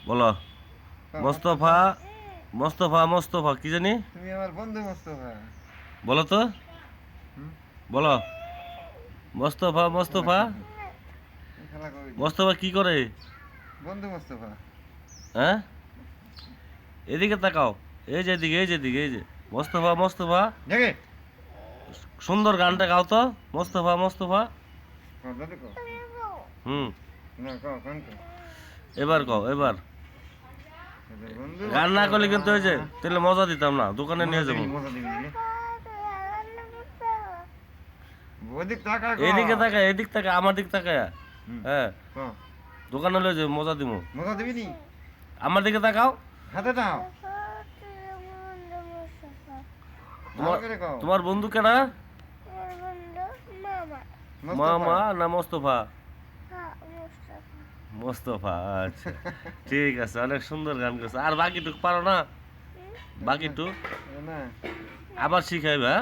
বলো। মোস্তফা মোস্তফা মোস্তফা কি জানি তুমি আমার বন্ধু মোস্তফা। বলো তো, হুম? বলো। মোস্তফা মোস্তফা খেলা করি মোস্তফা কি করে? বন্ধু মোস্তফা। হ্যাঁ, এদিকে তাকাও। এই যে এদিকে, এই যে এদিকে, এই যে মোস্তফা মোস্তফা। দেখে সুন্দর গানটা গাও তো, মোস্তফা মোস্তফা। দাদু কো হুম, না কো কোন কো এবার কও, এবার। বন্ধু গান না করলে কিন্তু ওই যে তাহলে মজা দিতাম না, দোকানে নিয়ে যাবো। মজা দিবি ওদিক টাকা কো এদিকে তাকায়, এদিক তাকায়, আমার দিক তাকায়। হ্যাঁ, কো দোকানে লয়ে যে মজা দিব। মজা দিবি নি আমার দিকে তাকাও। হাতে দাও ভালো তোমার করে কও তোমার বন্ধু কেনা? মামা না মোস্তফা? মোস্তফা, আচ্ছা ঠিক আছে, অনেক সুন্দর গান করছে। আর বাকিটুক পারো না? বাকিটুক না আবার শিখাইবা।